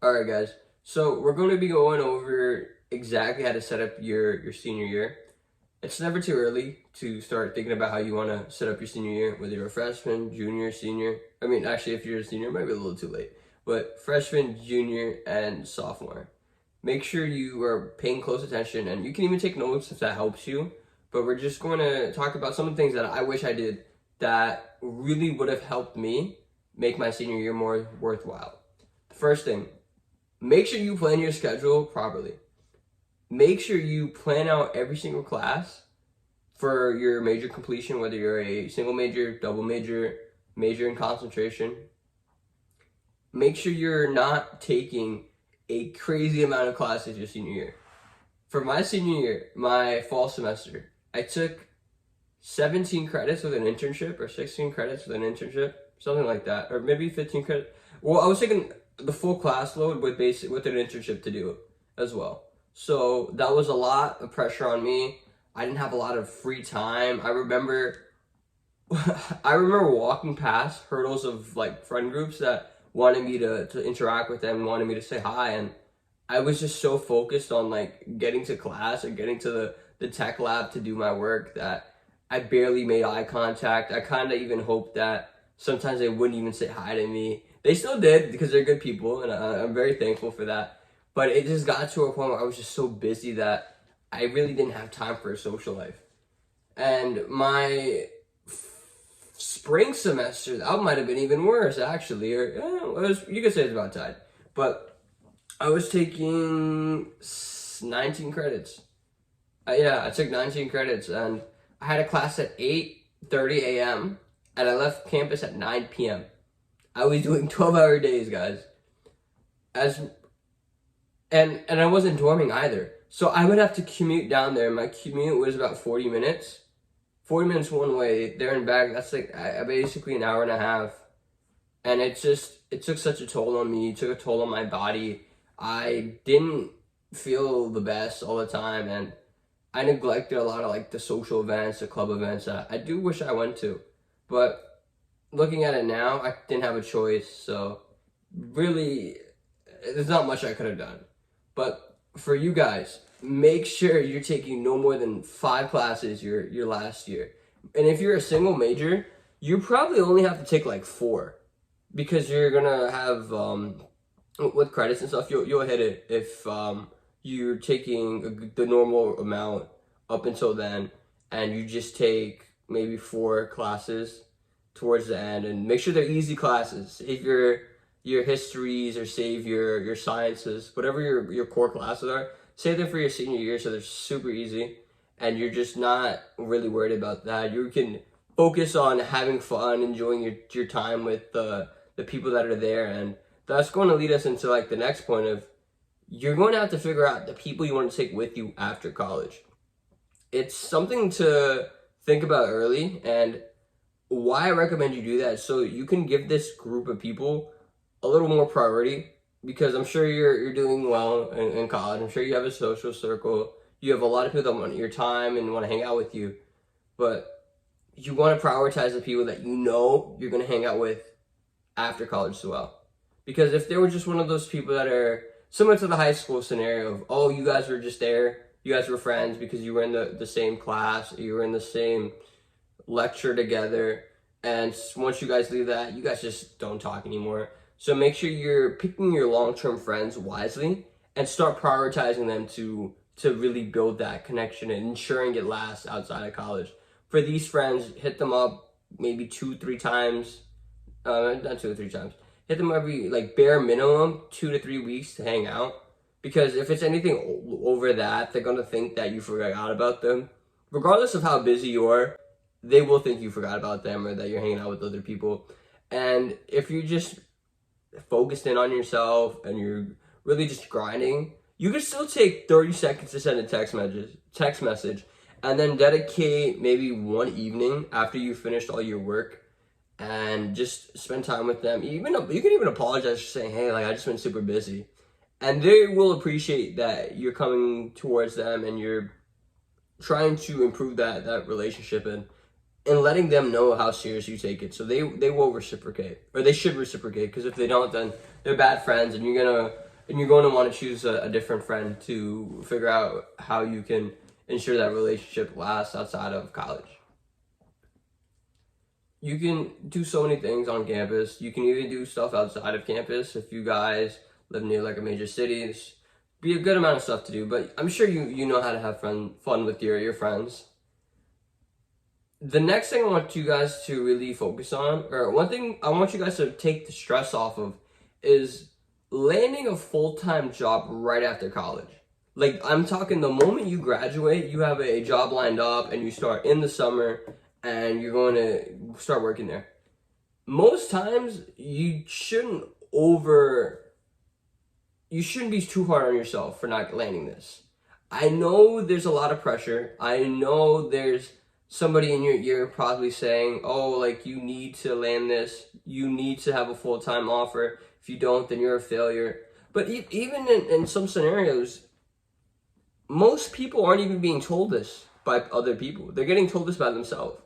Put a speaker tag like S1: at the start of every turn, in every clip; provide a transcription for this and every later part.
S1: Alright guys, so we're going to be going over exactly how to set up your senior year. It's never too early to start thinking about how you want to set up your senior year, whether you're a freshman, junior, senior. I mean, actually, if you're a senior, it might be a little too late. But freshman, junior, and sophomore. Make sure you are paying close attention, and you can even take notes if that helps you. But we're just going to talk about some of the things that I wish I did that really would have helped me make my senior year more worthwhile. The first thing, make sure you plan your schedule properly. Make sure you plan out every single class for your major completion, whether you're a single major, double major, major in concentration. Make sure you're not taking a crazy amount of classes your senior year. For my senior year, my fall semester, I took 17 credits with an internship, or 16 credits with an internship, something like that, or maybe 15 credits. Well, I was taking the full class load with an internship to do as well. So that was a lot of pressure on me. I didn't have a lot of free time. I remember walking past hurdles of like friend groups that wanted me to interact with them, wanted me to say hi, and I was just so focused on like getting to class or getting to the tech lab to do my work that I barely made eye contact. I kind of even hoped that sometimes they wouldn't even say hi to me. They still did because they're good people, and I'm very thankful for that. But it just got to a point where I was just so busy that I really didn't have time for a social life. And my spring semester, that might have been even worse, actually. Or you could say it's about tied. But I was taking 19 credits. I took 19 credits, and I had a class at 8:30 a.m., and I left campus at 9 p.m. I was doing 12-hour days, guys. And I wasn't dorming either. So I would have to commute down there. My commute was about 40 minutes. 40 minutes one way, there and back. That's like basically an hour and a half. And it took such a toll on me. It took a toll on my body. I didn't feel the best all the time. And I neglected a lot of like the social events, the club events that I do wish I went to. But looking at it now, I didn't have a choice. So really, there's not much I could have done. But for you guys, make sure you're taking no more than 5 classes your last year. And if you're a single major, you probably only have to take like 4, because you're gonna have with credits and stuff, you'll hit it if you're taking the normal amount up until then, and you just take maybe 4 classes towards the end, and make sure they're easy classes. If your histories, or save your sciences, whatever your core classes are, save them for your senior year so they're super easy and you're just not really worried about that. You can focus on having fun, enjoying your time with the people that are there, and that's going to lead us into like the next point of you're going to have to figure out the people you want to take with you after college. It's something to think about early, and why I recommend you do that so you can give this group of people a little more priority, because I'm sure you're doing well in college. I'm sure you have a social circle. You have a lot of people that want your time and want to hang out with you, but you want to prioritize the people that you know you're going to hang out with after college as well. Because if they were just one of those people that are similar to the high school scenario of, oh, you guys were just there, you guys were friends because you were in the same class, you were in the same lecture together, and once you guys leave that, you guys just don't talk anymore. So make sure you're picking your long-term friends wisely and start prioritizing them to really build that connection and ensuring it lasts outside of college. For these friends, hit them up maybe 2-3 times, not 2 or 3 times. Hit them every, like, bare minimum 2 to 3 weeks to hang out. Because if it's anything over that, they're going to think that you forgot about them. Regardless of how busy you are, they will think you forgot about them or that you're hanging out with other people. And if you just focused in on yourself and you're really just grinding, you can still take 30 seconds to send a text message and then dedicate maybe one evening after you finished all your work and just spend time with them. You can even apologize for saying, hey, like, I just been super busy, and they will appreciate that you're coming towards them and you're trying to improve that relationship and letting them know how serious you take it. So they will reciprocate, or they should reciprocate, because if they don't, then they're bad friends and you're gonna And you're going to want to choose a different friend to figure out how you can ensure that relationship lasts outside of college. You can do so many things on campus. You can even do stuff outside of campus if you guys live near like a major city. There's be a good amount of stuff to do, but I'm sure you know how to have fun with your friends. The next thing I want you guys to really focus on, or one thing I want you guys to take the stress off of, is landing a full-time job right after college. Like, I'm talking the moment you graduate, you have a job lined up and you start in the summer and you're going to start working there. Most times you shouldn't be too hard on yourself for not landing this. I know there's a lot of pressure. I know there's somebody in your ear probably saying, oh, like, you need to land this. You need to have a full-time offer. If you don't, then you're a failure. But even in some scenarios, most people aren't even being told this by other people. They're getting told this by themselves.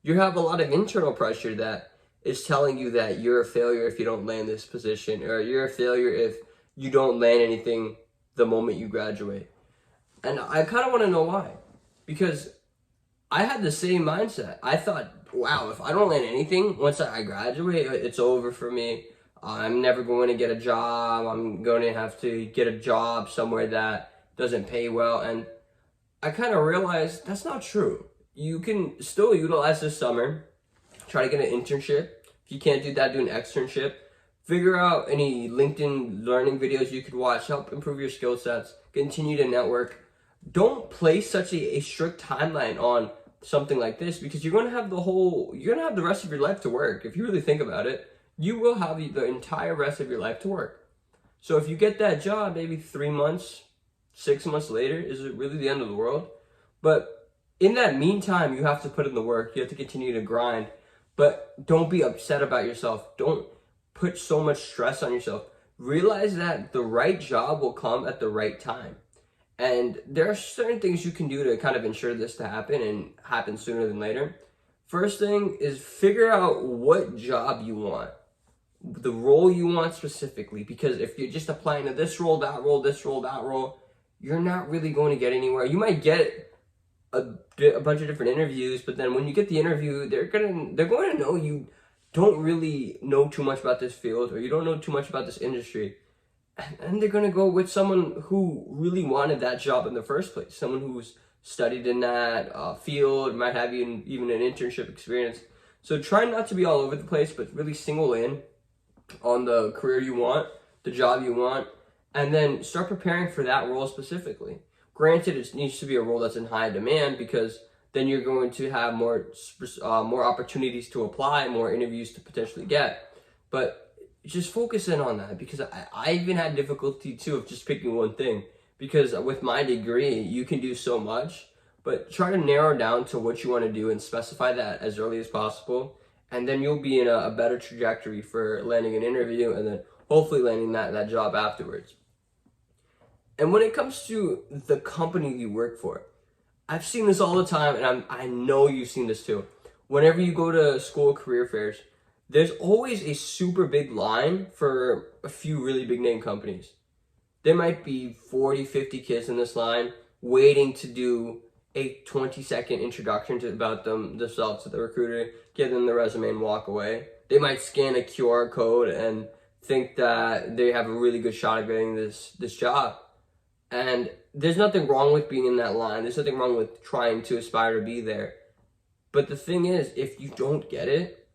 S1: You have a lot of internal pressure that is telling you that you're a failure if you don't land this position, or you're a failure if you don't land anything the moment you graduate. And I kind of want to know why. Because I had the same mindset. I thought, wow, if I don't land anything once I graduate, it's over for me. I'm never going to get a job. I'm going to have to get a job somewhere that doesn't pay well. And I kind of realized that's not true. You can still utilize this summer, try to get an internship. If you can't do that, do an externship. Figure out any LinkedIn learning videos you could watch, help improve your skill sets, continue to network. Don't place such a strict timeline on something like this, because you're going to have the rest of your life to work. If you really think about it, you will have the entire rest of your life to work. So if you get that job maybe 3 months, 6 months later, is it really the end of the world? But in that meantime, you have to put in the work. You have to continue to grind. But don't be upset about yourself. Don't put so much stress on yourself. Realize that the right job will come at the right time. And there are certain things you can do to kind of ensure this to happen and happen sooner than later. First thing is figure out what job you want, the role you want specifically, because if you're just applying to this role, that role, this role, that role, you're not really going to get anywhere. You might get a bunch of different interviews, but then when you get the interview, they're going to know you don't really know too much about this field, or you don't know too much about this industry. And they're going to go with someone who really wanted that job in the first place, someone who's studied in that field, might have even an internship experience. So try not to be all over the place, but really single in on the career you want, the job you want, and then start preparing for that role specifically. Granted, it needs to be a role that's in high demand, because then you're going to have more opportunities to apply, more interviews to potentially get. But just focus in on that, because I even had difficulty too of just picking one thing, because with my degree you can do so much, but try to narrow down to what you want to do and specify that as early as possible, and then you'll be in a better trajectory for landing an interview and then hopefully landing that job afterwards. And when it comes to the company you work for, I've seen this all the time, and I know you've seen this too. Whenever you go to school career fairs, there's always a super big line for a few really big name companies. There might be 40, 50 kids in this line waiting to do a 20-second introduction about themselves to the recruiter, give them the resume and walk away. They might scan a QR code and think that they have a really good shot at getting this job. And there's nothing wrong with being in that line. There's nothing wrong with trying to aspire to be there. But the thing is, if you don't get it,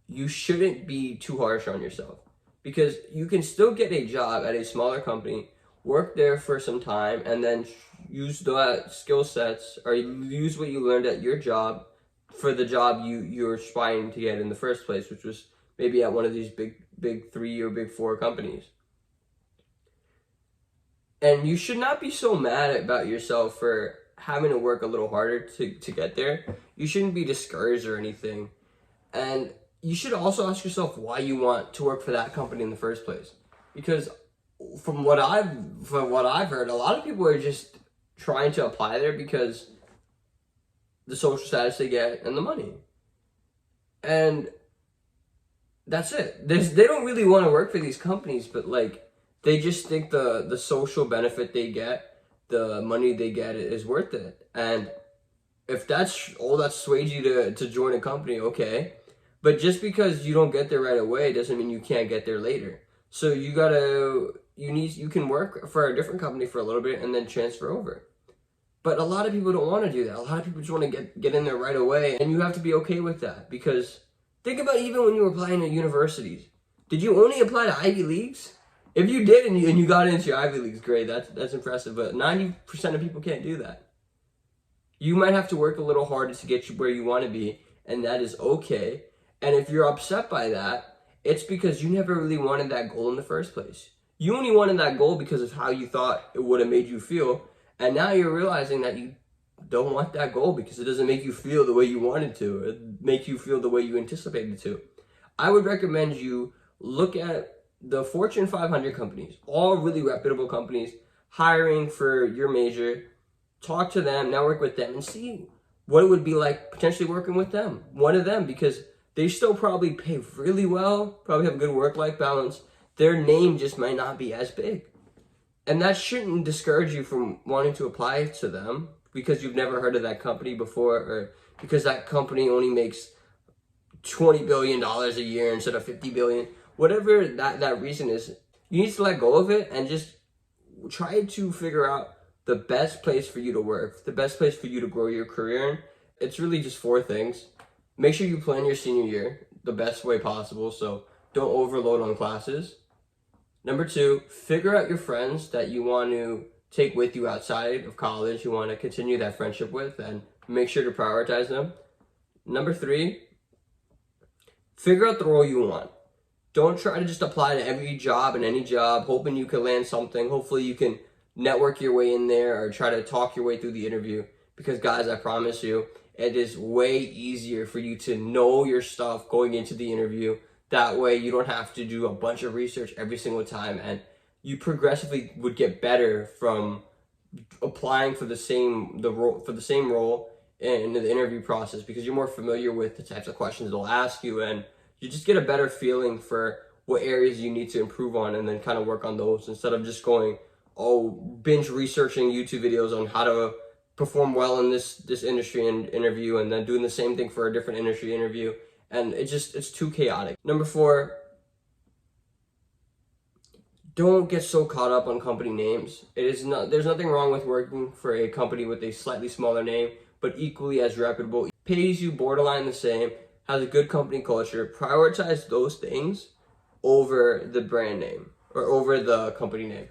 S1: you shouldn't be too harsh on yourself, because you can still get a job at a smaller company, work there for some time, and then use the skill sets, or use what you learned at your job for the job you're aspiring to get in the first place, which was maybe at one of these big 3 or big 4 companies. And you should not be so mad about yourself for having to work a little harder to get there. You shouldn't be discouraged or anything. And you should also ask yourself why you want to work for that company in the first place. Because from what I've heard, a lot of people are just trying to apply there because the social status they get and the money. And that's it. They don't really want to work for these companies, but like, They just think the social benefit they get, the money they get is worth it. And if that's all that swayed you to join a company, okay. But just because you don't get there right away doesn't mean you can't get there later. So you can work for a different company for a little bit and then transfer over. But a lot of people don't want to do that. A lot of people just want to get in there right away, and you have to be okay with that. Because think about even when you were applying to universities. Did you only apply to Ivy Leagues? If you did and you got into your Ivy Leagues, great, that's impressive. But 90% of people can't do that. You might have to work a little harder to get you where you want to be, and that is okay. And if you're upset by that, it's because you never really wanted that goal in the first place. You only wanted that goal because of how you thought it would have made you feel. And now you're realizing that you don't want that goal because it doesn't make you feel the way you wanted to. It make you feel the way you anticipated to. I would recommend you look at the Fortune 500 companies, all really reputable companies, hiring for your major. Talk to them, network with them, and see what it would be like potentially working with them. One of them, because they still probably pay really well, probably have a good work-life balance. Their name just might not be as big. And that shouldn't discourage you from wanting to apply to them because you've never heard of that company before, or because that company only makes $20 billion a year instead of $50 billion. Whatever that reason is, you need to let go of it and just try to figure out the best place for you to work, the best place for you to grow your career in. It's really just 4 things. Make sure you plan your senior year the best way possible, so don't overload on classes. Number 2, figure out your friends that you want to take with you outside of college, you want to continue that friendship with, and make sure to prioritize them. Number 3, figure out the role you want. Don't try to just apply to every job and any job, hoping you can land something. Hopefully you can network your way in there or try to talk your way through the interview. Because guys, I promise you, it is way easier for you to know your stuff going into the interview. That way you don't have to do a bunch of research every single time, and you progressively would get better from applying for the same role in the interview process, because you're more familiar with the types of questions they'll ask you, and you just get a better feeling for what areas you need to improve on and then kind of work on those instead of just going, binge researching YouTube videos on how to perform well in this industry and interview and then doing the same thing for a different industry interview. And it's too chaotic. Number 4, don't get so caught up on company names. There's nothing wrong with working for a company with a slightly smaller name, but equally as reputable, pays you borderline the same, has a good company culture. Prioritize those things over the brand name or over the company name.